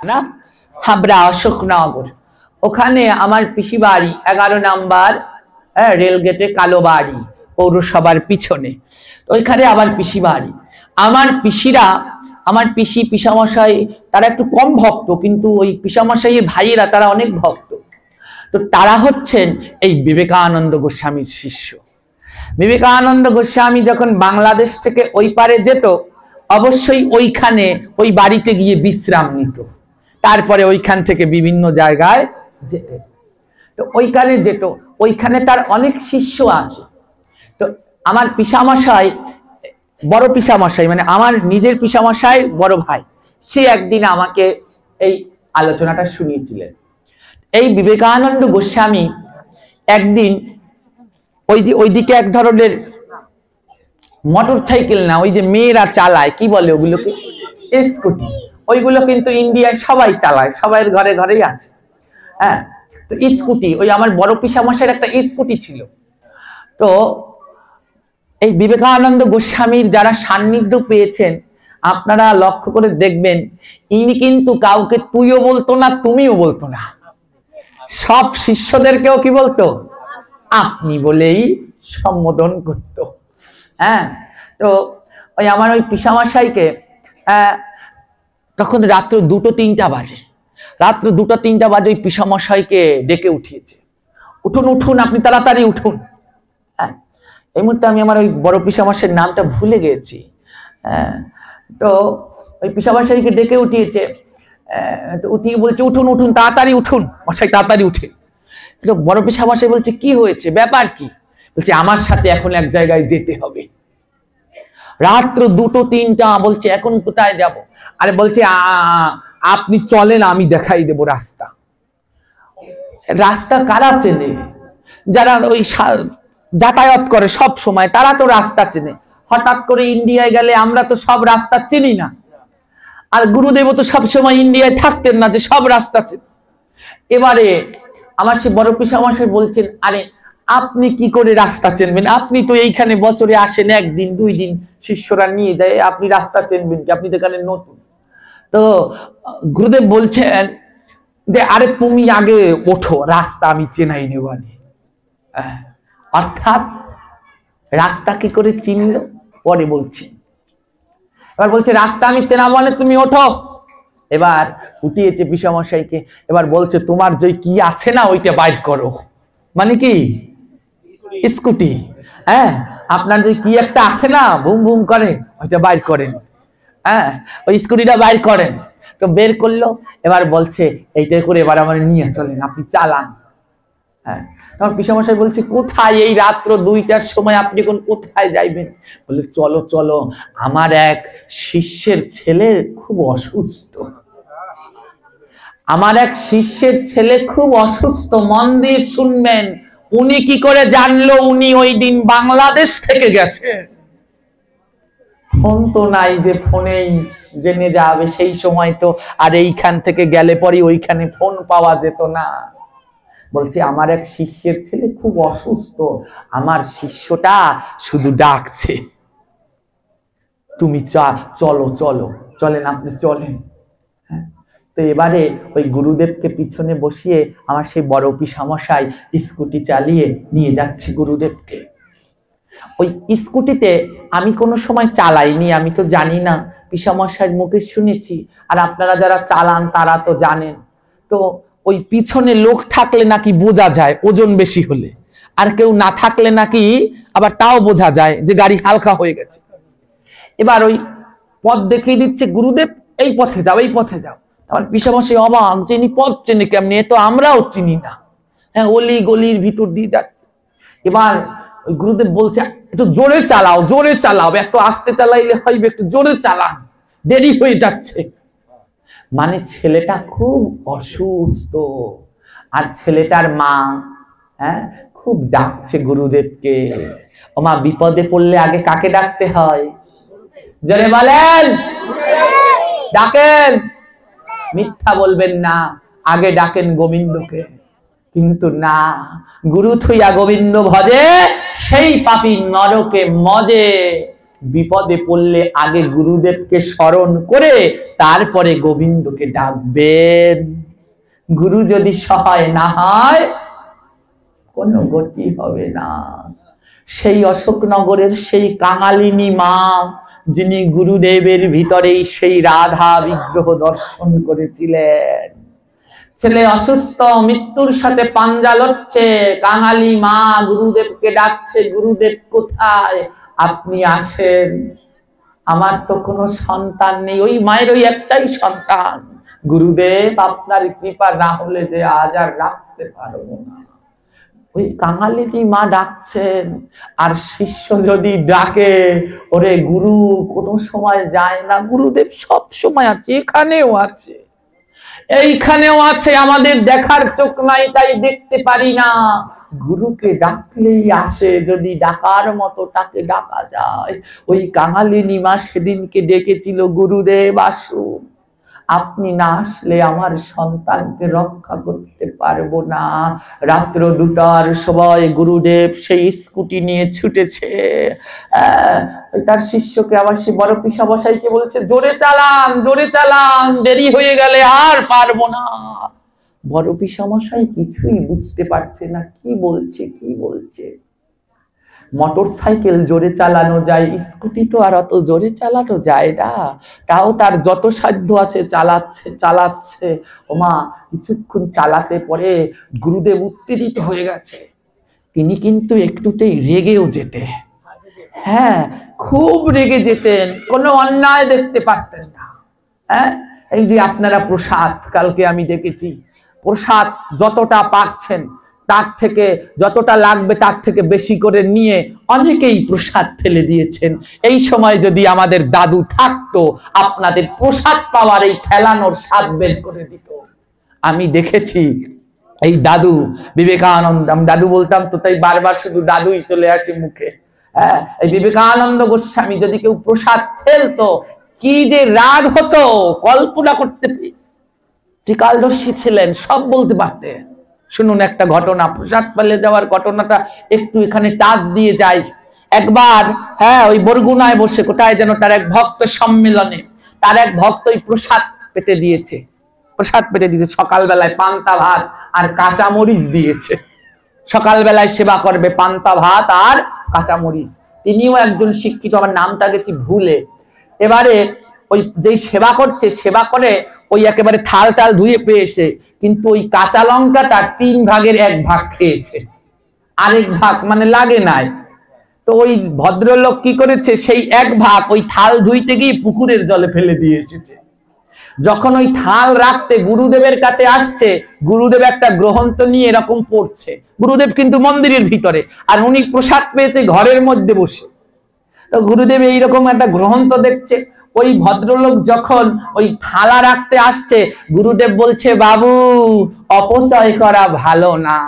না, হাবড়া অশোকনগর, ওখানে আমার পিসি বাড়ি 11 নম্বর রেলগেটে কালো বাড়ি, পৌরসভার পিছনে। ওইখানে আমার পিসি বাড়ি। আমার পিসিরা, আমার পিসি পিসামশাই তারা একটু কম ভক্ত, কিন্তু ওই পিসামশাইয়ের ভাইয়েরা তারা অনেক ভক্ত। তো তারা হচ্ছেন এই বিবেকানন্দ গোস্বামীর শিষ্য। বিবেকানন্দ গোস্বামী যখন বাংলাদেশ থেকে ওই পারে যেত, অবশ্যই ওইখানে ওই বাড়িতে গিয়ে বিশ্রাম নিত, তারপরে ওইখান থেকে বিভিন্ন জায়গায় যেতে। তো ওইখানে যেত, ওইখানে তার অনেক শিষ্য আছে। তো আমার পিসামশাই, বড় পিসামশাই মানে আমার নিজের পিসামশাই বড় ভাই, সে একদিন আমাকে এই আলোচনাটা শুনিয়েছিলেন। এই বিবেকানন্দ গোস্বামী একদিন ওইদিকে এক ধরনের মোটর সাইকেল, না ওই যে মেয়েরা চালায়, কি বলে ওগুলোকে, স্কুটি, ওইগুলো কিন্তু ইন্ডিয়ায় সবাই চালায়, সবাই ঘরে ঘরেই আছে। হ্যাঁ, তো স্কুটি, ওই আমার বড় পিসামশাইয়ের একটা স্কুটি ছিল। তো এই বিবেকানন্দ গোস্বামীর যারা সান্নিধ্য পেয়েছেন, আপনারা লক্ষ্য করে দেখবেন, ইনি কিন্তু কাউকে তুইও বলতো না, তুমিও বলতো না, সব শিষ্যদেরকেও কি বলতো, আপনি বলেই সম্বোধন করত। হ্যাঁ, তো ওই আমার ওই পিসামশাইকে তখন রাত্র 2-3টা বাজে, রাত্র 2-3টা বাজে ওই পিসামশাইকে ডেকে উঠিয়েছে, উঠুন উঠুন, আপনি তাড়াতাড়ি উঠুন। হ্যাঁ, এই মুহূর্তে আমি আমার ওই বড় পিসামশাইয়ের নামটা ভুলে গেছি। তো ওই পিসামশাইকে ডেকে উঠিয়েছে, উঠিয়ে বলছে, উঠুন উঠুন, তাড়াতাড়ি উঠুন মশাই, তাড়াতাড়ি উঠে। তো বড় পিসামশাই বলছে, কি হয়েছে, ব্যাপার কি? বলছে, আমার সাথে এখন এক জায়গায় যেতে হবে। রাত্র 2-3টা, বলছে এখন কোথায় যাব? আরে বলছে, আপনি চলেন, আমি দেখাই দেব রাস্তা। রাস্তা কারা চেনে? যারা ওই যাতায়াত করে সব সময়, তারা তো রাস্তা চেনে। হঠাৎ করে ইন্ডিয়ায় গেলে আমরা তো সব রাস্তা চিনি না, আর গুরুদেব তো সবসময় ইন্ডিয়ায় থাকতেন না যে সব রাস্তা চেনে। এবারে আমার সে বড় পিসামশাই বলছেন, আরে আপনি কি করে রাস্তা চেনবেন? আপনি তো এইখানে বছরে আসেন 1 দিন 2 দিন, শিষ্যরা নিয়ে যায়, আপনি রাস্তা চেনবেন কি? আপনি তো এখানে নতুন। তো গুরুদেব বলছেন যে, আরে তুমি আগে ওঠো, রাস্তা আমি চেনাই নেব। অর্থাৎ রাস্তা কি করে চিনল পরে বলছি। এবার বলছে, রাস্তা আমি চেনা মানে তুমি ওঠো। এবার উঠিয়েছে পিসামশাইকে, এবার বলছে, তোমার যে কি আছে না ওইটা বাইর করো। মানে কি? স্কুটি। হ্যাঁ, আপনার যে কি একটা আছে না বুম বুম করে, ওইটা বাইর করেন। হ্যাঁ, ওই স্কুটিটা বাইর করেন। তো বের করলো, এবার বলছে, এইটাই করে এবার আমার নিয়ে চলেন, আপনি চালান। হ্যাঁ, তখন পিসামশাই বলছে, কোথায়? এই রাত্র 2টার সময় আপনি এখন কোথায় যাইবেন? বলে, চলো চলো, আমার এক শিষ্যের ছেলে খুব অসুস্থ। আমার এক শিষ্যের ছেলে খুব অসুস্থ, মন দিয়ে শুনবেন। উনি কি করে জানলো উনি ওই দিন বাংলাদেশ থেকে গেছে? ফোন তো নাই যে ফোনেই জেনে যাবে, সেই সময় তো আর এইখান থেকে গেলে পরে ওইখানে ফোন পাওয়া যেত না। বলছে, আমার এক শিষ্যের ছেলে খুব অসুস্থ, আমার শিষ্যটা শুধু ডাকছে, তুমি চলো চলো, চলেন আপনি চলেন। তো এবারে ওই গুরুদেবকে পিছনে বসিয়ে আমার সেই বড় পিসামশাই স্কুটি চালিয়ে নিয়ে যাচ্ছে গুরুদেবকে। ওই স্কুটিতে আমি কোনো সময় চালাইনি, আমি তো জানি না, পিসামশাইয়ের মুখে শুনেছি, আর আপনারা যারা চালান তারা তো জানেন। তো ওই পিছনে লোক থাকলে নাকি বোঝা যায় ওজন বেশি হলে, আর কেউ না থাকলে নাকি আবার তাও বোঝা যায় যে গাড়ি হালকা হয়ে গেছে। এবার ওই পথ দেখিয়ে দিচ্ছে গুরুদেব, এই পথে যাও, এই পথে যাও। আমার পিসামশাই অবাক, যে ইনি পথ চেনে কেমনি, তো আমরাও চিনি না। হ্যাঁ, অলি গলির ভিতর দিয়ে যাচ্ছে। এবার ওই গুরুদেব বলছে, একটু জোরে চালাও, জোরে চালাও, একটু আস্তে চালাইলে হইবে, একটু জোরে চালান, দেরি হয়ে যাচ্ছে। মানে ছেলেটা খুব অসুস্থ, আর ছেলেটার মা খুব ডাকছে গুরুদেবকে। ও মা, বিপদে পড়লে আগে কাকে ডাকতে হয়? জোরে বলেন, ডাকেন, মিথ্যা বলবেন না, আগে ডাকেন গোবিন্দকে। কিন্তু না, গুরু থুইয়া গোবিন্দ ভজে, সেই পাপী নরকে মজে। বিপদে পড়লে আগে গুরুদেবকে স্মরণ করে তারপরে গোবিন্দকে ডাকবেন। গুরু যদি সহায় না হয় কোনো গতি হবে না। সেই অশোকনগরের সেই কাঙালিনী মা, যিনি গুরুদেবের ভিতরেই সেই রাধা বিগ্রহ দর্শন করেছিলেন। ছেলে অসুস্থ, মৃত্যুর সাথে পাঞ্জা লড়ছে, কাঙালি মা গুরুদেবকে ডাকছে, গুরুদেব কোথায়, আপনি আসেন, আমার তো কোনো সন্তান নেই। ওই মায়ের ওই একটাই সন্তান, গুরুদেব আপনার কৃপা না হলে যে আজ আর রাখতে পারবো না। ওই কাঙালিনী মা ডাকছেন, আর শিষ্য যদি ডাকে, ওরে গুরু কোনো সময় যায় না, গুরুদেব সব সময় আছে, এখানেও আছে, এইখানেও আছে, আমাদের দেখার চোখ নাই তাই দেখতে পারি না। গুরুকে ডাকলেই আসে, যদি ডাকার মতো তাকে ডাকা যায়। ওই কাঙালিনী মা সেদিনকে ডেকেছিল, গুরুদেব আসুন, আপনি না আসলে আমার সন্তানকে রক্ষা করতে পারবো না। রাত্র 2টার সময় গুরুদেব সেই স্কুটি নিয়ে ছুটেছে, তার শিষ্যকে আবার সে বড় পিসামশাইকে বলছে, জোরে চালান, জোরে চালান, দেরি হয়ে গেলে আর পারবো না। বড় পিসামশাই কিছুই বুঝতে পারছে না, কি বলছে কি বলছে। মোটর সাইকেল জোরে চালানো যায়, স্কুটি তো আর অত জোরে চালানো যায় না, তাও তার যত সাধ্য আছে চালাচ্ছে চালাচ্ছে। ওমা কিছুক্ষণ চালাতে পরে গুরুদেব উত্তেজিত হয়ে গেছে। তিনি কিন্তু একটুতেই রেগেও যেতে, হ্যাঁ খুব রেগে যেতেন, কোনো অন্যায় দেখতে পারতেন না। হ্যাঁ, এই যে আপনারা প্রসাদ, কালকে আমি দেখেছি, প্রসাদ যতটা পাচ্ছেন তার থেকে, যতটা লাগবে তার থেকে বেশি করে নিয়ে অনেকেই প্রসাদ ফেলে দিয়েছেন। এই সময় যদি আমাদের দাদু থাকতো, আপনাদের প্রসাদ পাওয়ার এই খেলানোর স্বাদ বের করে দিত। আমি দেখেছি এই দাদু বিবেকানন্দ, আমি দাদু বলতাম তো তাই বারবার শুধু দাদুই চলে আসে মুখে। হ্যাঁ, এই বিবেকানন্দ গোস্বামী যদি কেউ প্রসাদ ফেলতো, কি যে রাগ হতো কল্পনা করতে। ত্রিকালদর্শী ছিলেন, সব বলতে পারতেন। শুনুন একটা ঘটনা, প্রসাদ ফেলে দেওয়ার ঘটনাটা একটু এখানে টাচ দিয়ে যাই। একবার হ্যাঁ ওই বরগুনায় বসে, কোথায় যেন তার এক ভক্ত সম্মেলনে, তার এক ভক্ত ওই প্রসাদ পেতে দিয়েছে, প্রসাদ পেতে দিয়েছে, সকালবেলায় পান্তা ভাত আর কাঁচামরিচ দিয়েছে। সকালবেলায় সেবা করবে পান্তা ভাত আর কাঁচামরিচ। তিনিও একজন শিক্ষিত, আমার নামটা গেছি ভুলে। এবারে ওই যেই সেবা করছে, সেবা করে ওই একেবারে থাল টাল ধুয়ে পেয়েছে, কিন্তু ওই কাঁচা লঙ্কাটা 3 ভাগের 1 ভাগ খেয়েছে, আরেক ভাগ মানে লাগে নাই। তো ওই ভদ্রলোক কি করেছে, সেই 1 ভাগ ওই থাল ধুইতে গিয়ে পুকুরের জলে ফেলে দিয়ে এসেছে। যখন ওই থাল রাখতে গুরুদেবের কাছে আসছে, গুরুদেব একটা গ্রন্থ নিয়ে এরকম পড়ছে, গুরুদেব কিন্তু মন্দিরের ভিতরে, আর উনি প্রসাদ পেয়েছে ঘরের মধ্যে বসে। তো গুরুদেব এইরকম একটা গ্রন্থ দেখছে। ওই ভদ্রলোক যখন ওই থালা রাখতে আসছে, গুরুদেব বলছে, বাবু অপচয় করা ভালো না।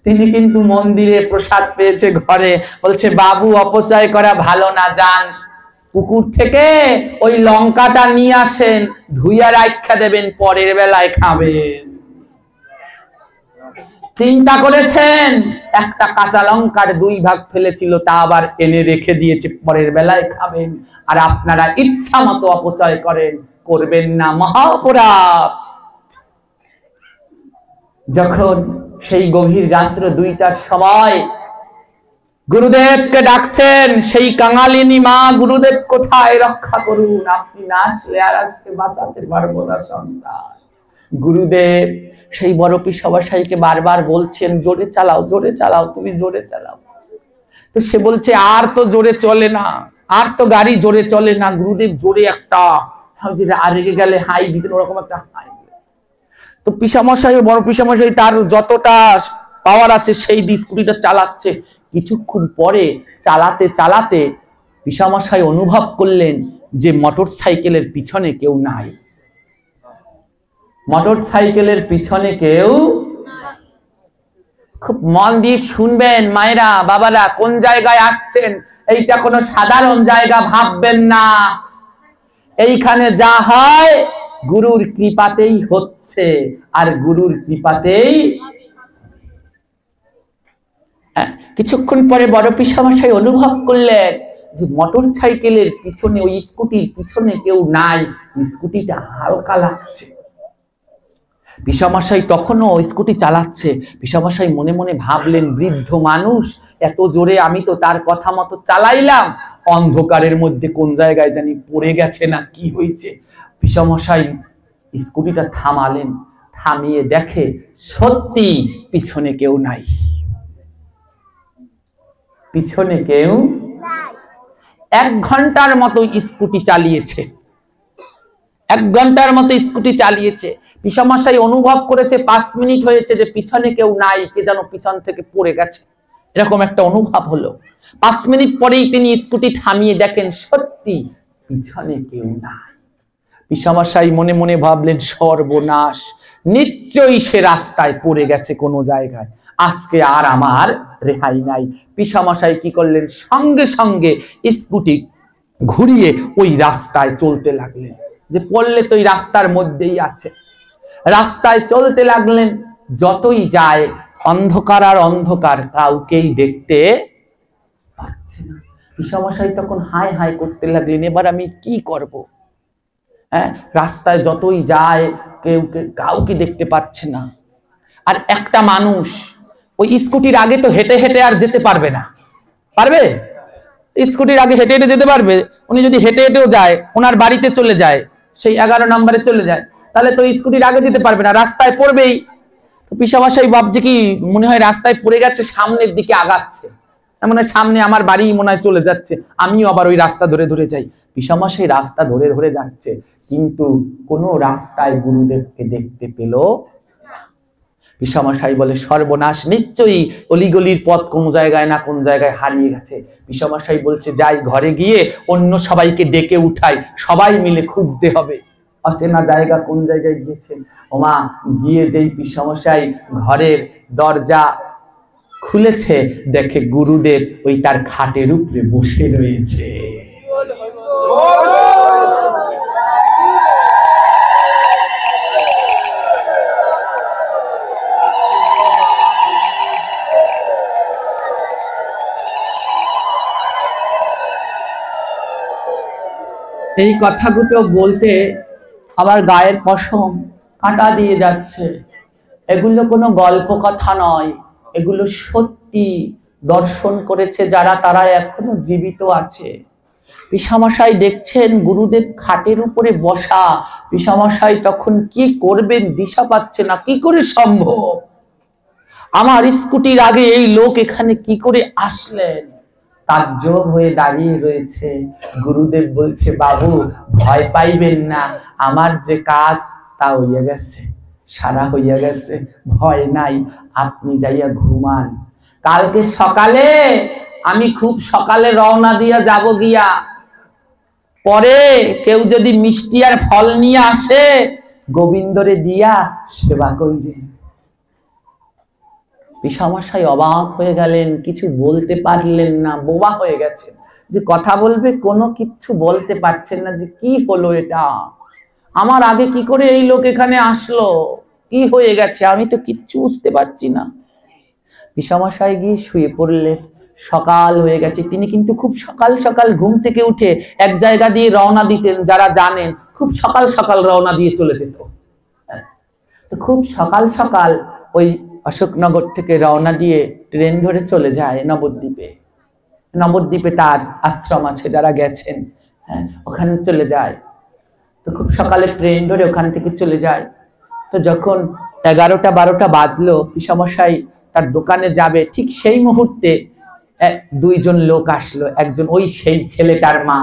তিনি কিন্তু মন্দিরে প্রসাদ পেয়েছে ঘরে, বলছে বাবু অপচয় করা ভালো না, যান পুকুর থেকে ওই লঙ্কাটা নিয়ে আসেন, ধুইয়া রাখা দেবেন, পরের বেলায় খাবেন। চিন্তা করেছেন, একটা কাঁচা লঙ্কার 2 ভাগ ফেলেছিল, তা আবার এনে রেখে দিয়েছে, পরের বেলায় খাবেন। আর আপনারা ইচ্ছা মতো অপচয় করেন, করবেন না, মহা অপরাধ। যখন সেই গভীর রাত্র 2টার সময় গুরুদেবকে ডাকছেন, সেই কাঙালিনী মা, গুরুদেব কোথায়, রক্ষা করুন, আপনি না আসলে আর আজকে বাঁচাতে পারবো না সন্তান। গুরুদেব সেই বড় পিসামশাইকে বারবার বলছেন, জোরে চালাও, জোরে চালাও, তুমি জোরে চালাও। তো সে বলছে, আর তো জোরে চলে না, আর তো গাড়ি জোরে চলে না। গুরুদেব জোরে একটা আর রেগে গেলে হাই দিতেন, ওরকম একটা হাই। তো পিসামশাই, বড় পিসামশাই তার যতটা পাওয়ার আছে সেই স্কুটিটা চালাচ্ছে। কিছুক্ষণ পরে চালাতে চালাতে পিসামশাই অনুভব করলেন যে মোটর সাইকেলের পিছনে কেউ নাই, মোটর সাইকেলের পিছনে কেউ। খুব মন দিয়ে শুনবেন মায়েরা, বাবারা, কোন জায়গায় আসছেন, এইটা কোনো সাধারণ জায়গা ভাববেন না। এইখানে যা হয় গুরুর কৃপাতেই হচ্ছে, আর গুরুর কৃপাতেই। কিছুক্ষণ পরে বড় পিসামশাই অনুভব করলেন যে মোটর সাইকেলের পিছনে, ওই স্কুটির পিছনে কেউ নাই, স্কুটিটা হালকা লাগছে। পিসামশাই তখনও স্কুটি চালাচ্ছে। পিসামশাই মনে মনে ভাবলেন, বৃদ্ধ মানুষ, এত জোরে আমি তো তার কথা মতো চালাইলাম, অন্ধকারের মধ্যে কোন জায়গায় জানি পড়ে গেছে না কি হয়েছে। পিসামশাই স্কুটিটা থামালেন, থামিয়ে দেখে সত্যি পিছনে কেউ নাই, পিছনে কেউ। 1 ঘন্টার মতো স্কুটি চালিয়েছে, 1 ঘন্টার মতো স্কুটি চালিয়েছে। পিসামশাই অনুভব করেছে 5 মিনিট হয়েছে যে পিছনে কেউ নাই, কে যেন পিছন থেকে পড়ে গেছে, এরকম একটা অনুভব হলো। 5 মিনিট পরেই তিনি স্কুটি থামিয়ে দেখেন সত্যি পিছনে কেউ নাই। পিসামশাই মনে মনে ভাবলেন, সর্বনাশ, নিশ্চয়ই সে রাস্তায় পড়ে গেছে কোনো জায়গায়, আজকে আর আমার রেহাই নাই। পিসামশাই কি করলেন, সঙ্গে সঙ্গে স্কুটি ঘুরিয়ে ওই রাস্তায় চলতে লাগলেন, যে পড়লে তো ওই রাস্তার মধ্যেই আছে। রাস্তায় চলতে লাগলেন, যতই যায় অন্ধকার আর অন্ধকার, কাউকেই দেখতে পাচ্ছে না। পিসামশাই তখন হায় হায় করতে লাগলেন, এবার আমি কি করব? রাস্তায় যতই যায় কাউকে দেখতে পাচ্ছে না। আর একটা মানুষ ওই স্কুটির আগে তো হেঁটে হেঁটে আর যেতে পারবে না, পারবে? স্কুটির আগে হেঁটে হেঁটে যেতে পারবে? উনি যদি হেঁটে হেঁটেও যায়, ওনার বাড়িতে চলে যায়, সেই 11 নম্বরে চলে যায়, তাহলে তো স্কুটির আগে যেতে পারবে না, রাস্তায় পড়বেই। তো পিসামশাই ভাবছে কি, মনে হয় রাস্তায় পড়ে গেছে, সামনের দিকে আগাচ্ছে, মনে হয় সামনে আমার বাড়ি মনে হয় চলে যাচ্ছে, আমিও আবার ওই রাস্তা ধরে ধরে যাই। পিসামশাই রাস্তা ধরে ধরে যাচ্ছে, কিন্তু কোনো রাস্তায় গুরুদেবকে দেখতে পেল। পিসামশাই বলে, সর্বনাশ, নিশ্চয়ই অলিগলির পথ কোন জায়গায় না কোন জায়গায় হারিয়ে গেছে। পিসামশাই বলছে, যাই ঘরে গিয়ে অন্য সবাইকে ডেকে উঠাই, সবাই মিলে খুঁজতে হবে অচেনা জায়গা কোন জায়গায় গিয়েছেন। ওমা, গিয়ে যেই পিসামশাই ঘরের দরজা খুলেছে, দেখে গুরুদেব ওই তার খাটের উপরে বসে রয়েছে। এই কথাগুলো বলতে আমার গায়ের পশম কাঁটা দিয়ে যাচ্ছে। এগুলো কোনো গল্প কথা নয়, এগুলো সত্যি। দর্শন করেছে যারা, তারা এখনো জীবিত আছে। পিসামশাই দেখছেন গুরুদেব খাটের উপরে বসা। পিসামশাই তখন কি করবেন দিশা পাচ্ছে না, কি করে সম্ভব? আমার স্কুটির আগে এই লোক এখানে কি করে আসলেন? তাজ্জব হয়ে দাঁড়িয়ে রয়েছে। গুরুদেব বলছে, বাবু ভয় পাইবেন না, আমার যে কাজ তা হইয়া গেছে, সারা হইয়া গেছে, ভয় নাই, আপনি যাইয়া ঘুমান। কালকে সকালে আমি খুব সকালে রওনা দিয়া যাব গিয়া, পরে কেউ যদি মিষ্টি আর ফল নিয়ে আসে, গোবিন্দরে দিয়া সেবা করিবে। পিসামশাই অবাক হয়ে গেলেন, কিছু বলতে পারলেন না, বোবা হয়ে গেছে, যে কথা বলবে কোনো কিছু বলতে পারছেন না, যে কি হলো এটা, আমার আগে কি করে এই লোক এখানে আসলো, কি হয়ে গেছে, আমি তো কিচ্ছু বুঝতে পারছি না। পিসামশাই গিয়ে শুয়ে পড়লেন। সকাল হয়ে গেছে। তিনি কিন্তু খুব সকাল সকাল ঘুম থেকে উঠে এক জায়গা দিয়ে রওনা দিতেন, যারা জানেন খুব সকাল সকাল রওনা দিয়ে চলে যেত। তো খুব সকাল সকাল ওই অশোকনগর থেকে রওনা দিয়ে ট্রেন ধরে চলে যায় নবদ্বীপে। নবদ্বীপে তার আশ্রম আছে, যারা গেছেন ওখানে চলে যায়। তো খুব সকালে ট্রেন ধরে ওখান থেকে চলে যায়। তো যখন 11টা-12টা বাজলো, পিসামশাই তার দোকানে যাবে, ঠিক সেই মুহূর্তে 2জন লোক আসলো। একজন ওই সেই ছেলেটার মা,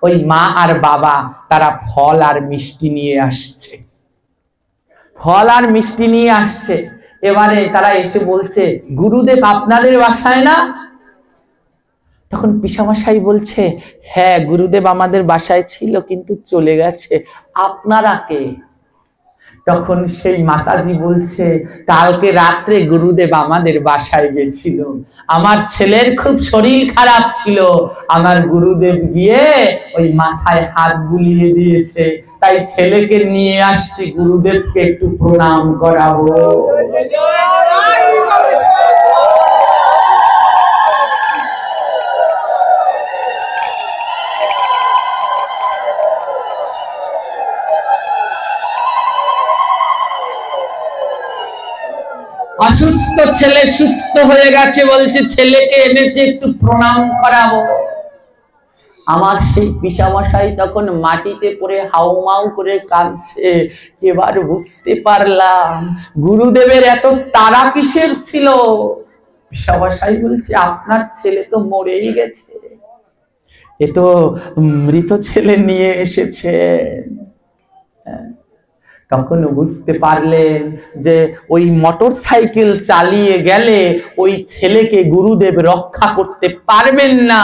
ওই মা আর বাবা, তারা ফল আর মিষ্টি নিয়ে আসছে, ফল আর মিষ্টি নিয়ে আসছে। এবারে তারা এসে বলছে, গুরুদেব আপনাদের বাসায় না? তখন পিসামশাই বলছে, হ্যাঁ গুরুদেব আমাদের বাসায় ছিল, কিন্তু চলে গেছে, আপনারা কে? তখন সেই মাতাজি বলছে, কালকে রাত্রে গুরুদেব আমাদের বাসায় গেছিল, আমার ছেলের খুব শরীর খারাপ ছিল, আমার গুরুদেব গিয়ে ওই মাথায় হাত বুলিয়ে দিয়েছে, তাই ছেলেকে নিয়ে আসছি, গুরুদেবকে একটু প্রণাম করাবো। অসুস্থ ছেলে সুস্থ হয়ে গেছে, বলছে ছেলেকে এনেছে একটু প্রণাম করাবো। আমার সেই পিসামশাই তখন মাটিতে পড়ে হাউমাউ করে কাঁদছে। এবার বুঝতে পারলাম গুরুদেবের এত তাড়া কিসের ছিল। পিসামশাই বলছে আপনার ছেলে তো মরেই গেছে, এ তো মৃত ছেলে নিয়ে এসেছেন। তখন বুঝতে পারলেন যে ওই মোটর সাইকেল চালিয়ে গেলে ওই ছেলেকে গুরুদেব রক্ষা করতে পারবেন না,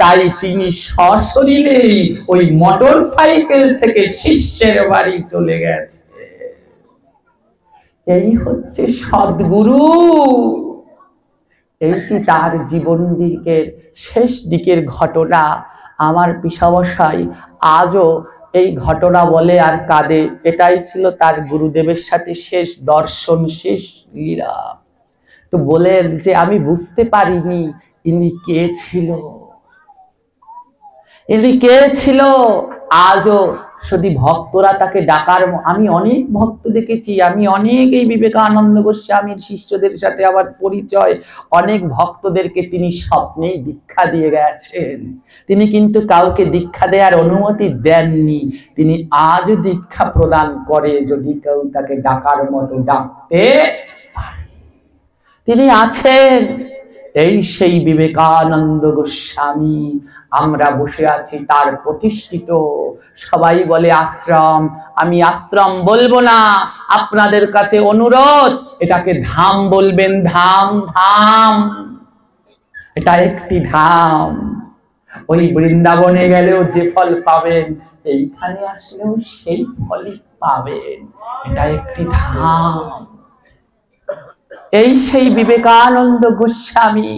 তাই তিনি সশরীরেই ওই মোটর সাইকেল থেকে শিষ্যের বাড়ি চলে গেছে। এই হচ্ছে সদ্গুরু। এইটি তার জীবন দিকের শেষ দিকের ঘটনা। আমার পিসামশাই আজও এই ঘটনা বলে আর কাঁদে। এটাই ছিল তার গুরুদেবের সাথে শেষ দর্শন, শেষ লীলা। তো বলেন যে আমি বুঝতে পারিনি ইনি কে ছিল, ইনি কে ছিল। আজও যদি ভক্তরা তাকে ডাকার, আমি অনেক ভক্ত দেখেছি, আমি অনেক এই বিবেকানন্দ গোস্বামীর শিষ্যদের সাথে আমার পরিচয়, অনেক ভক্তদেরকে তিনি স্বপ্নেই দীক্ষা দিয়ে গেছেন। তিনি কিন্তু কাউকে দীক্ষা দেওয়ার অনুমতি দেননি, তিনি আজ দীক্ষা প্রদান করে যদি কেউ তাকে ডাকার মতো ডাকতে পারে। তিনি আছেন। এই সেই বিবেকানন্দ গোস্বামী। আমরা বসে আছি তার প্রতিষ্ঠিত, সবাই বলে আশ্রম, আমি আশ্রম বলবো না, আপনাদের কাছে অনুরোধ এটাকে ধাম বলবেন। ধাম, ধাম, এটা একটি ধাম। ওই বৃন্দাবনে গেলেও যে ফল পাবেন এইখানে আসলেও সেই ফলই পাবেন। এটা একটি ধাম। এই সেই বিবেকানন্দ গোস্বামী।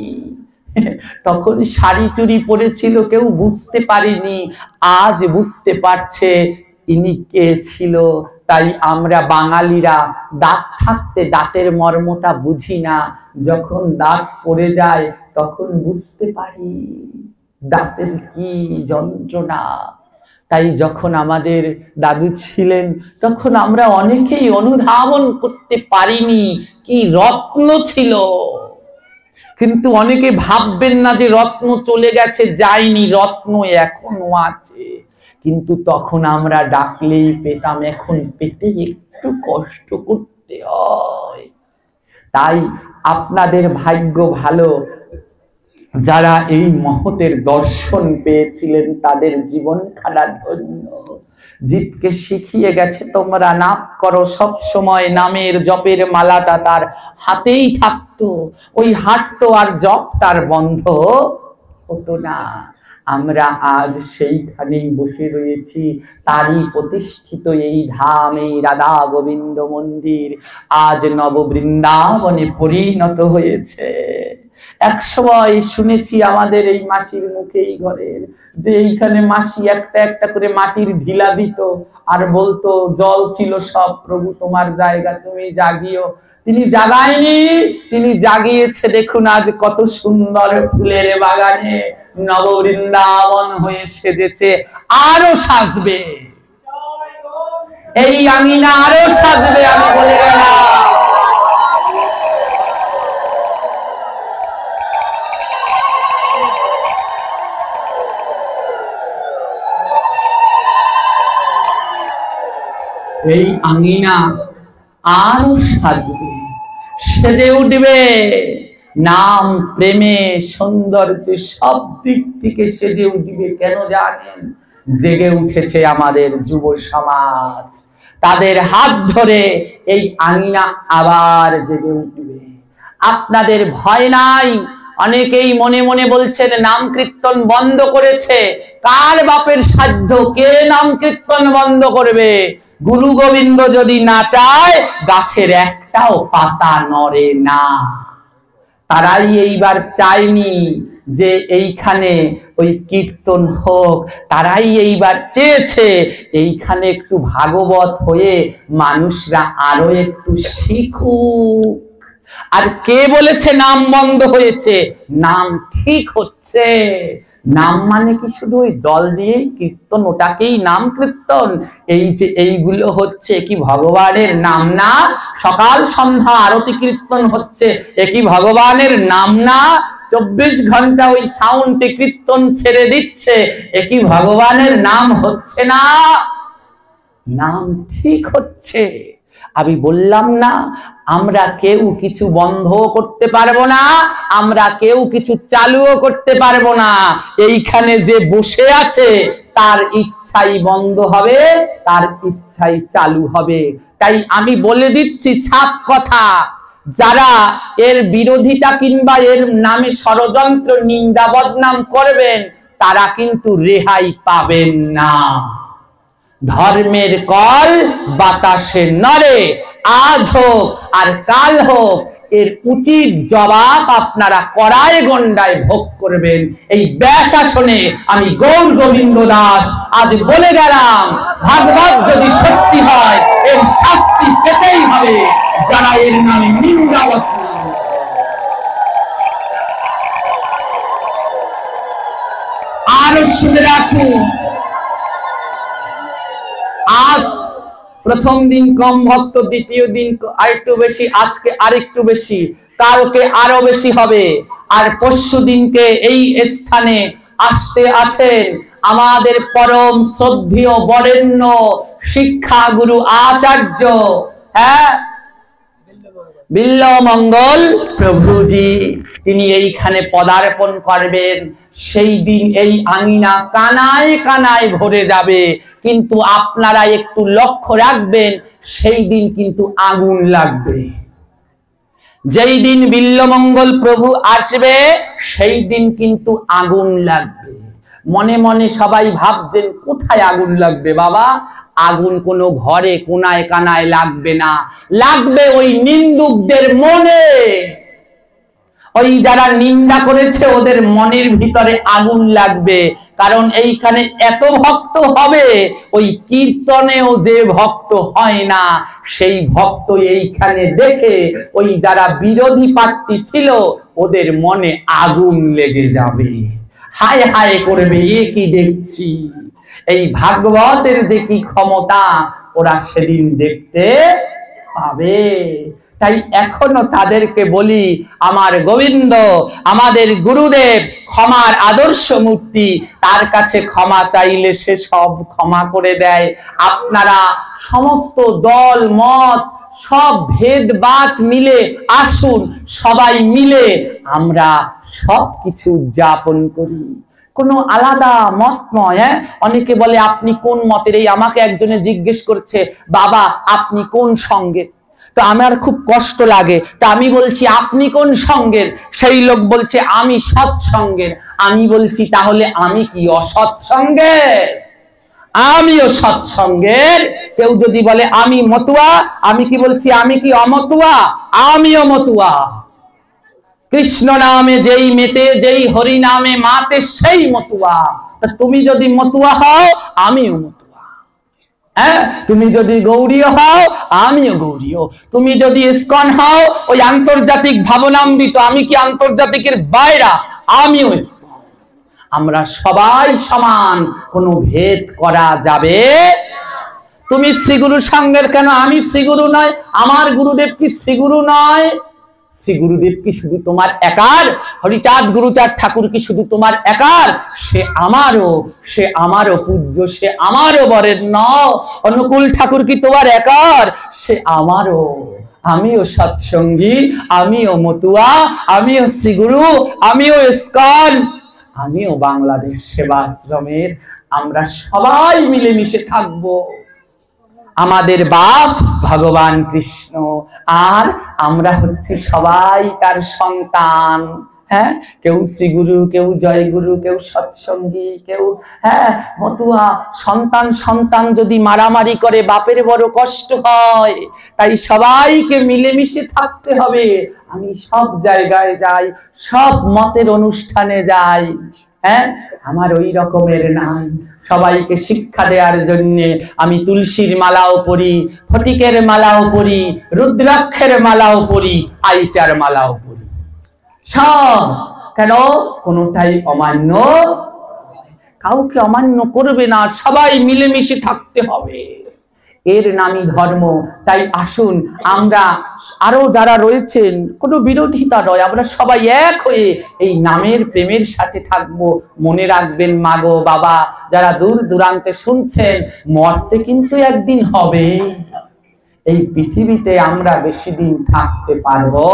তখন শাড়ি চুড়ি পরেছিল, কেউ বুঝতে পারেনি, আজ বুঝতে পারছে ইনি কে ছিল। তাই আমরা বাঙালিরা দাঁত থাকতে দাঁতের মর্মটা বুঝি না, যখন দাঁত পড়ে যায় তখন বুঝতে পারি দাঁতের কি যন্ত্রণা। তাই যখন আমাদের দাদু ছিলেন তখন আমরা অনেকেই অনুধাবন করতে পারিনি কি রত্ন ছিল। কিন্তু অনেকে ভাববেন না যে রত্ন চলে গেছে, যায়নি, রত্ন এখনো আছে। কিন্তু তখন আমরা ডাকলেই পেতাম, এখন পেতে একটু কষ্ট করতে হয়। তাই আপনাদের ভাগ্য ভালো, যারা এই মহতের দর্শন পেয়েছিলেন তাদের জীবন খানা ধন্য। জিতকে শিখিয়ে গেছে তোমরা নাম করো, সব সময় নামের জপের মালাটা তার হাতেই থাকতো, ওই হাঁটতো আর জপ তার বন্ধ হতো না। আমরা আজ সেইখানেই বসে রয়েছি, তারই প্রতিষ্ঠিত এই ধাম, এই রাধা গোবিন্দ মন্দির আজ নব বৃন্দাবনে পরিণত হয়েছে। এক সময় শুনেছি আমাদের এই মাসির মুখে, এই ঘরের, যে এইখানে মাসি একটা একটা করে মাটির ঢিলা দিত আর বলতো জল ছিল সব, প্রভু তোমার জায়গা তুমি জাগিও। তিনি জাগায়নি, তিনি জাগিয়েছে। দেখুন আজ কত সুন্দর ফুলের বাগানে নব বৃন্দাবন হয়ে সেজেছে, আরো সাজবে, এই আঙিনা আরো সাজবে, আমি বলে গেলাম। এই আঙিনা আরো সাজবে, সেজে উঠবে, নাম, প্রেমে, সৌন্দর্যে সব দিক থেকে সেজে উঠবে। কেন জানেন? জেগে উঠেছে আমাদের যুব সমাজ, তাদের হাত ধরে এই আঙিনা আবার জেগে উঠবে। আপনাদের ভয় নাই। অনেকেই মনে মনে বলছেন নাম কীর্তন বন্ধ করেছে। কার বাপের সাধ্য, কে নাম কীর্তন বন্ধ করবে? গুরু গোবিন্দ যদি না চায় গাছের একটাও পাতা নড়ে না। তারাই এইবার চায়নি যে এইখানে ওই কীর্তন হোক, তারাই এইবার চেয়েছে এইখানে একটু ভাগবত হয়ে মানুষরা আরো একটু শিখুক। আর কে বলেছে নাম বন্ধ হয়েছে? নাম ঠিক হচ্ছে। নাম মানে কি শুধু ওই দল দিয়েই কীর্তন, ওটাকেই নাম কীর্তন? এই যে এইগুলো হচ্ছে কি ভগবানের নাম না? সকাল সন্ধ্যা আরতি কীর্তন হচ্ছে, এ কি ভগবানের নাম না? 24 ঘন্টা ওই সাউন্ডে কীর্তন ছেড়ে দিচ্ছে, এ কি ভগবানের নাম হচ্ছে না? নাম ঠিক হচ্ছে। আমি বললাম না, আমরা কেউ কিছু বন্ধ করতে পারবো না, আমরা কেউ কিছু চালুও করতে পারবো না। এইখানে যে বসে আছে তার ইচ্ছাই বন্ধ হবে, তার ইচ্ছাই চালু হবে। তাই আমি বলে দিচ্ছি ছাপ কথা, যারা এর বিরোধিতা কিংবা এর নামে ষড়যন্ত্র নিন্দা বদনাম করবেন, তারা কিন্তু রেহাই পাবেন না। ধর্মের কল বাতাসে নড়ে, আজ হোক আর কাল হোক, এর উচিত জবাব আপনারা কড়ায় গন্ডায় ভোগ করবেন। এই ব্যাসাসনে আমি গৌর গোবিন্দ দাস আজ বলে গেলাম, ভাগবত যদি সত্যি হয় এর শাস্তি পেতেই হবে যারা এর নামে নিন্দা বদনাম। আরো শুনে রাখুন, আজ প্রথম দিন কম ভক্ত, দ্বিতীয় দিন আরেকটু বেশি, আজকে আরেকটু বেশি, কালকে আরো বেশি হবে। আর পরশু দিনকে এই স্থানে আসতে আছেন আমাদের পরম শ্রদ্ধেয় বরেণ্য শিক্ষা গুরু আচার্য বিল্লমঙ্গল প্রভুজি। তিনি এইখানে পদার্পণ করবেন। সেই দিন এই আঙিনা কানায় কানায় ভরে যাবে, কিন্তু আপনারা একটু লক্ষ্য রাখবেন, সেই দিন কিন্তু আগুন লাগবে। যেই দিন বিল্লমঙ্গল প্রভু আসবে সেই দিন কিন্তু আগুন লাগবে। মনে মনে সবাই ভাবছেন কোথায় আগুন লাগবে বাবা? আগুন কোনো ঘরে কোনায় কানায় লাগবে না, লাগবে ওই নিন্দুকদের মনে। ওই যারা নিন্দা করেছে ওদের মনের ভিতরে আগুন লাগবে। কারণ এইখানে এত ভক্ত হবে, ওই কীর্তনেও যে ভক্ত হয় না সেই ভক্ত এইখানে দেখে ওই যারা বিরোধী পার্টি ছিল ওদের মনে আগুন লেগে যাবে, হায় হায় করবে, এ কি দেখছি। এই ভাগবতের যে কি ক্ষমতা ওরা সেদিন দেখতে পাবে। তাই এখনো তাদেরকে বলি, আমার গোবিন্দ, আমাদের গুরুদেব ক্ষমার আদর্শ মূর্তি, তার কাছে ক্ষমা চাইলে সে সব ক্ষমা করে দেয়। আপনারা সমস্ত দল মত সব ভেদবাদ মিলে আসুন, সবাই মিলে আমরা সবকিছু উদযাপন করি, কোনো আলাদা মত নয়। অনেকে বলে আপনি কোন মতের? এই আমাকে একজনে জিজ্ঞেস করছে, বাবা আপনি কোন সঙ্গের? তো আমার খুব কষ্ট লাগে। তা আমি বলছি আপনি কোন সঙ্গের? সেই লোক বলছে আমি সৎসঙ্গের। আমি বলছি তাহলে আমি কি অসৎসঙ্গের? আমিও সৎসঙ্গের। কেউ যদি বলে আমি মতুয়া, আমি কি বলছি আমি কি অমতুয়া? আমিও মতুয়া। কৃষ্ণ নামে যেই মেতে, যেই হরি নামে মাতে, সেই মতুয়া। তা তুমি যদি মতুয়া হও আমিও মতুয়া। তুমি যদি গৌরীয় হও আমিও গৌরীয়। তুমি যদি ইসকন হও ওই আন্তর্জাতিক ভাবনামৃত, আমি কি আন্তর্জাতিকের বাইরা? আমিও ইসকন। আমরা সবাই সমান, কোনো ভেদ করা যাবে। তুমি শ্রীগুরু সঙ্গের কেন? আমি শ্রীগুরু নয়? আমার গুরুদেব কি শ্রীগুরু নয়? শ্রী গুরুদেব কি শুধু তোমার একার? হরিচাঁদ গুরুচাঁদ ঠাকুর কি শুধু তোমার একার? সে আমারও পূজ্য, সে আমারও বরেণ্য। অনুকূল ঠাকুর কি তোমার একার? সে আমারও। আমিও সৎসঙ্গী, আমিও মতুয়া, আমিও শ্রীগুরু, আমিও ইসকন, আমিও বাংলাদেশ সেবাশ্রমের। আমরা সবাই মিলেমিশে থাকবো। আমাদের বাপ ভগবান কৃষ্ণ, আর আমরা হচ্ছে সবাই তার সন্তান। কেউ শ্রীগুরু, কেউ জয়গুরু, কেউ সৎসঙ্গী, কেউ মতুয়া। সন্তান সন্তান যদি মারামারি করে বাপের বড় কষ্ট হয়। তাই সবাইকে মিলেমিশে থাকতে হবে। আমি সব জায়গায় যাই, সব মতের অনুষ্ঠানে যাই, আমার ওই রকমের নাই। সবাইকে শিক্ষা দেওয়ার জন্য আমি তুলসীর মালাও পরি, ফটিকের মালাও পরি, রুদ্রাক্ষের মালাও পরি, আইসার মালাও পরি। সব কেন? কোনোটাই অমান্য কাউকে অমান্য করবে না, সবাই মিলেমিশে থাকতে হবে, এর নামই ধর্ম। তাই আসুন আমরা আরো যারা রয়েছেন, কোনো বিরোধিতা নয়, আমরা সবাই এক হয়ে এই নামের প্রেমের সাথে থাকবো। মনে রাখবেন মা গো বাবা, যারা দূর দূরান্তে শুনছেন, মরতে কিন্তু একদিন হবে। এই পৃথিবীতে আমরা বেশি দিন থাকতে পারবো।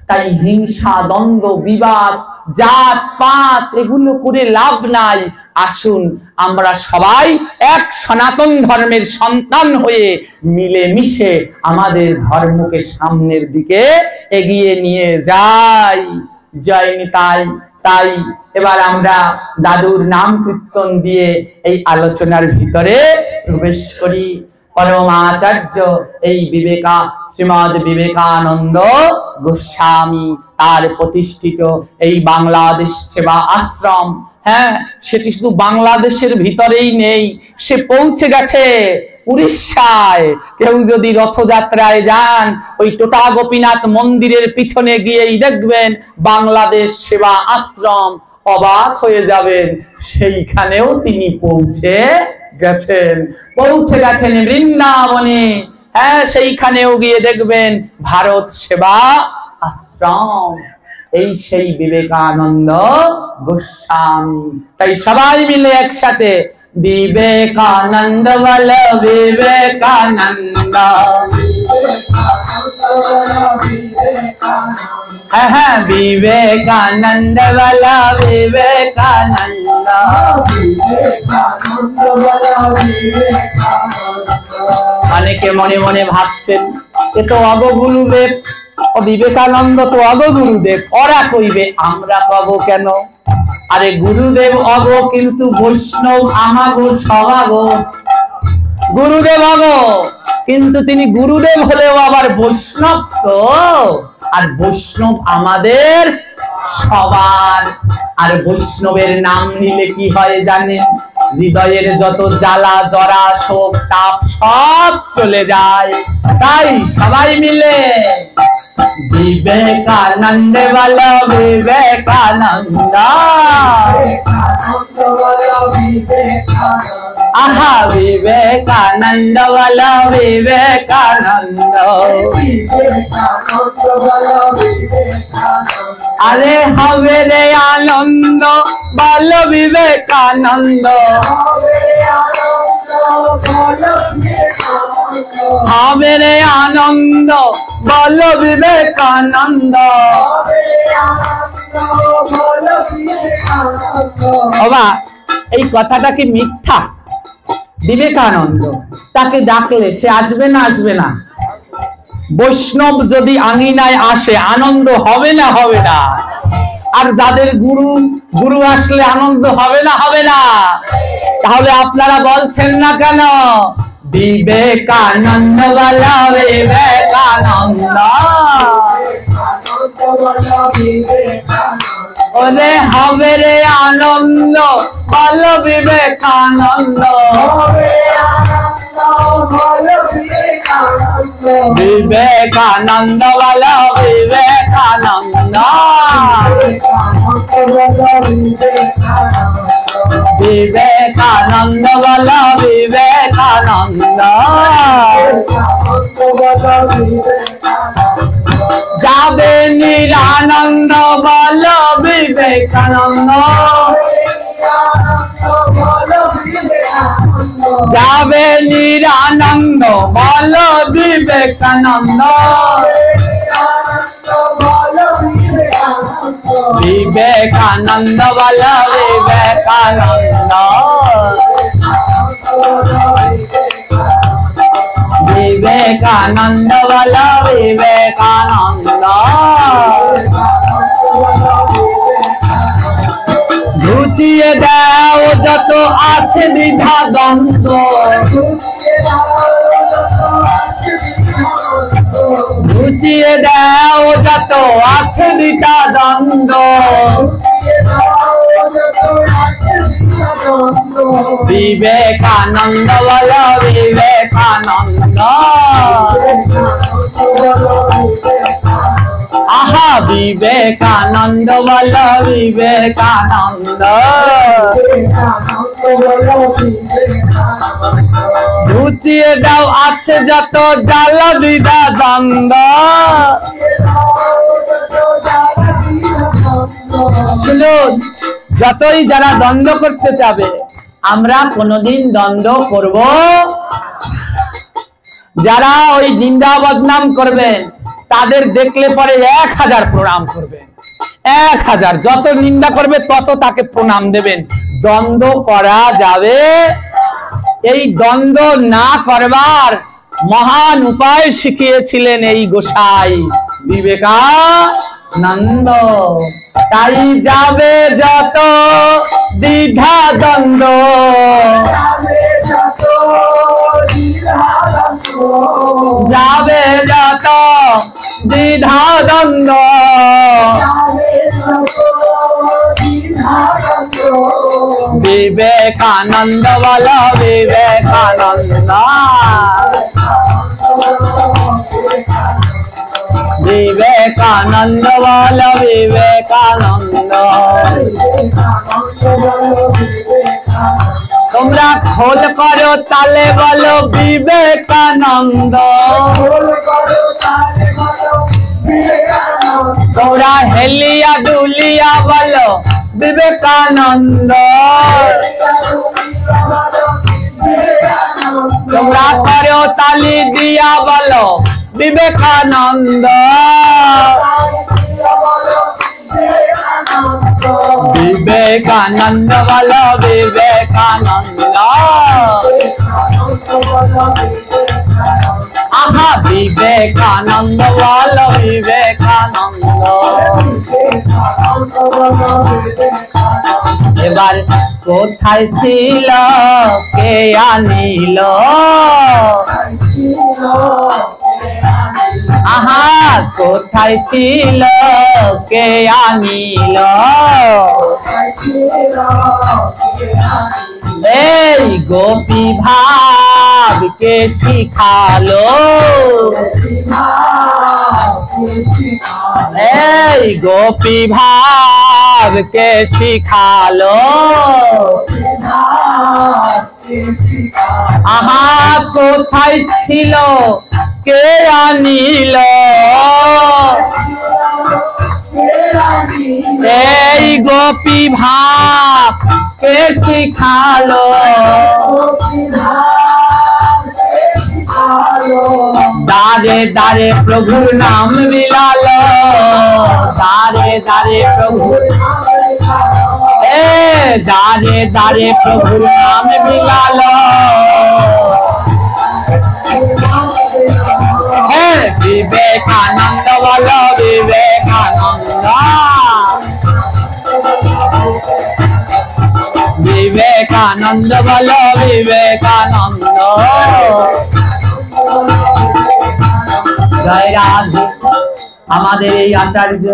তাই হিংসা, দ্বন্দ্ব, বিবাদ, জাত পাত এগুলো করে লাভ নাই। আসুন আমরা সবাই এক সনাতন ধর্মের সন্তান হয়ে মিলেমিশে আমাদের ধর্মকে সামনের দিকে এগিয়ে নিয়ে যাই। জয় নিতাই। তাই এবার আমরা দাদুর নাম কীর্তন দিয়ে এই আলোচনার ভিতরে প্রবেশ করি। পরমাচার্য এই শ্রীমদ বিবেকানন্দ গোস্বামী তার প্রতিষ্ঠিত এই বাংলাদেশ সেবা আশ্রম, হ্যাঁ, সেটি শুধু বাংলাদেশের ভিতরেই নেই, সে পৌঁছে গেছে উড়িষ্যায়। কেউ যদি রথযাত্রায় যান, ওই টোটা গোপীনাথ মন্দিরের পিছনে গিয়েই দেখবেন বাংলাদেশ সেবা আশ্রম, অবাক হয়ে যাবেন, সেইখানেও তিনি পৌঁছে গেছেন বৃন্দাবনে। হ্যাঁ, সেইখানেও গিয়ে দেখবেন ভারত সেবা আশ্রম, এই সেই বিবেকানন্দ গোস্বামী। তাই সবাই মিলে একসাথে বিবেকানন্দ বল বিবেকানন্দ, হ্যাঁ হ্যাঁ বিবেকানন্দ বল বিবেকানন্দ। অনেকে মনে মনে ভাবছেন, এ তো অগ গুরুদেব, ও বিবেকানন্দ তো অগ গুরুদেব, ওরা কইবে, আমরা কব কেন? আরে গুরুদেব অগ, কিন্তু বৈষ্ণব আমাগো সবাগো। গুরুদেব অগ, কিন্তু তিনি গুরুদেব হলেও আবার বৈষ্ণব তো, আর বৈষ্ণব আমাদের সবার। আর বৈষ্ণবের নাম নিলে কি হয় জানেন? হৃদয়ের যত জ্বালা জরা শোক তাপ সব চলে যায়। তাই সবাই মিলে বিবেকানন্দ বল বিবেকানন্দ, আহা বিবেকানন্দ বল বিবেকানন্দ। আরে হবে রে আনন্দ বল বিবেকানন্দ, হবে রে আনন্দ বল বিবেকানন্দ। বাবা, এই কথাটা কি মিথ্যা? বিবেকানন্দ, তাকে ডাকলে সে আসবে না? আসবে না। বৈষ্ণব যদি আঙিনায় আসে, আনন্দ হবে না? হবে না। আর যাদের গুরু আসলে আনন্দ হবে না? হবে না। তাহলে আপনারা বলছেন না কেন? বিবেকানন্দ বল বিবেকানন্দ, ওরে হবে রে আনন্দ বল বিবেকানন্দ, বিবেকানন্দ বল বিবেকানন্দ, বিবেকানন্দ বল বিবেকানন্দ। যাবে নিরানন্দ বল বিবেকানন্দ, যাবে নিরানন্দ বল বিবেকানন্দ, বিবেকানন্দ বল বিবেকানন্দ, বিবেকানন্দ বল বিবেকানন্দ। ঘুচিয়ে দাও যত আছে দ্বিধা দ্বন্দ্ব, ঘুচিয়ে দাও যত আছে দ্বিধা দ্বন্দ্ব, বিবেকানন্দ বল বিবেকানন্দ, আহা বিবেকানন্দ বল বিবেকানন্দ। ঘুচিয়ে দাও আছে যত জ্বালা দ্বিধা দ্বন্দ্ব। শুনুন, যতই যারা দ্বন্দ্ব করতে চাবে, আমরা কোনোদিন দ্বন্দ্ব করব। যারা ওই নিন্দা বদনাম করবেন তাদের দেখলে পরে 1000 প্রণাম করবেন, 1000। যত নিন্দা করবে তত তাকে প্রণাম দেবেন। দ্বন্দ্ব করা যাবে? এই দ্বন্দ্ব না করবার মহান উপায় শিখিয়েছিলেন এই গোসাই বিবেকানন্দ। তাই যাবে যত দ্বিধা দ্বন্দ্ব, যাবে যত দ্বিধা দ্বন্দ্ব, বিবেকানন্দ বল বিবেকানন্দ। বিবেকানন্দ বল বিবেকানন্দ। তোমরা খোল করো তালে বলো বিবেকানন্দ। তোমরা হেলিয়া দুলিয়া বলো বিবেকানন্দ। তোমরা করো তালি দিয়া বলো বিবেকানন্দ। বিবেকানন্দ বল বিবেকানন্দ। আহা বিবেকানন্দ বল বিবেকানন্দ। এবার কোথায় ছিল কে আনিল, আহা কোথায় ছিল কে আনিল, এই গোপী ভাব কে শিখালো, এই গোপী ভাব কে শিখালো। আহা কোথায় ছিল কে আনিল, এই গোপী ভাব কে শিখালো। দারে দারে প্রভুর নাম বিলালো, দারে দারে প্রভুর, দারে দারে প্রভুর নাম বিলালো। বিবেকানন্দ বল বিবেকানন্দ। বিবেকানন্দ বল বিবেকানন্দ। জয় রাধে। আমাদের এই আচার্য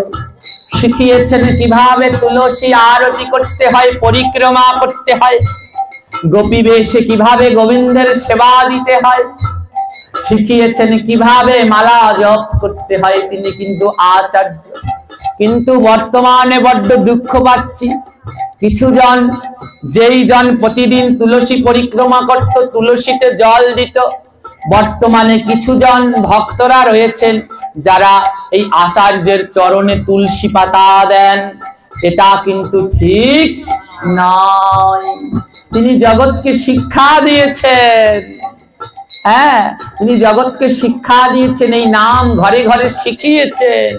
শিখিয়েছেন কিভাবে তুলসী আরতি করতে হয়, পরিক্রমা করতে হয়, গোপী বেশে কিভাবে গোবিন্দের সেবা দিতে হয়, শিখিয়েছেন কিভাবে মালা জপ করতে হয়। তিনি কিন্তু আচার্য। কিন্তু বর্তমানে বড্ড দুঃখ পাচ্ছি, কিছু জন, যেই জন প্রতিদিন তুলসী পরিক্রমা করত, তুলসীতে জল দিত, বর্তমানে কিছু জন ভক্তরা রয়েছেন যারা এই আচার্যের চরণে তুলসী পাতা দেন। এটা কিন্তু ঠিক নয়। তিনি জগৎকে শিক্ষা দিয়েছেন, হ্যাঁ তিনি জগৎকে শিক্ষা দিয়েছেন, এই নাম ঘরে ঘরে শিখিয়েছেন,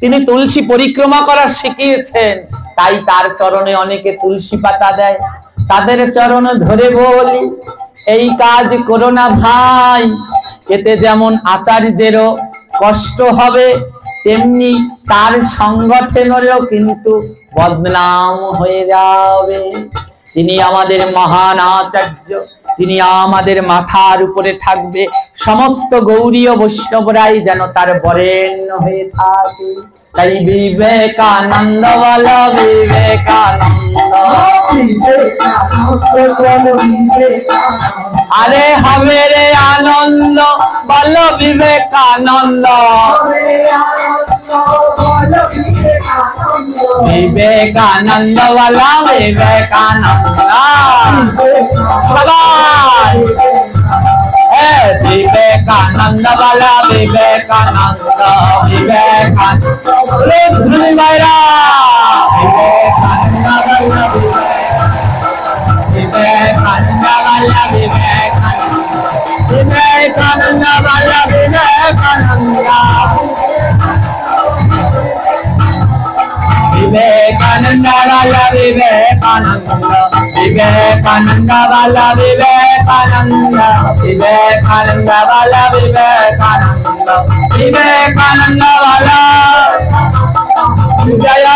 তিনি তুলসী পরিক্রমা করা শিখিয়েছেন। তাই তার চরণে অনেকে তুলসী পাতা দেয়। তাদের চরণ ধরে বলি, এই কাজ করো না ভাই, এতে যেমন আচার্যেরও কষ্ট হবে, তেমনি তার সংগঠনেরও কিন্তু বদনাম হয়ে যাবে। তিনি আমাদের মহান আচার্য, তিনি আমাদের মাথার উপরে থাকবে। সমস্ত গৌরীয় বৈষ্ণবরাই যেন তার বরেণ্য হয়ে থাকে। তাই বিবেকানন্দ বল বিবেকানন্দ। আরে হবে রে আনন্দ বল बोलो विवेकानंद विवेकानंद वाला विवेकानंद भगवान विवेकानंद वाला विवेकानंद विवेकानंद धनी भाईरा विवेकानंद वाला विवेकानंद वाला विवेकानंद विवेकानंद वाला विवेकानंद विवेकानंद वाला विवेकानंद विवेकानंद वाला विवेकानंद विवेकानंद वाला जय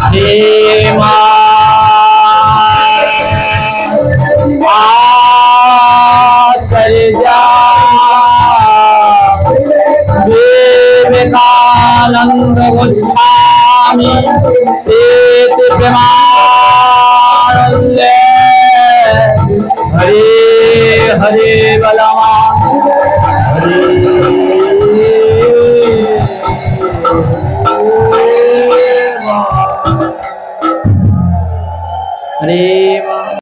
हरे विवेकानंद गोस्वामी प्रेमानंदे हरे हरे बलवान हरे हरे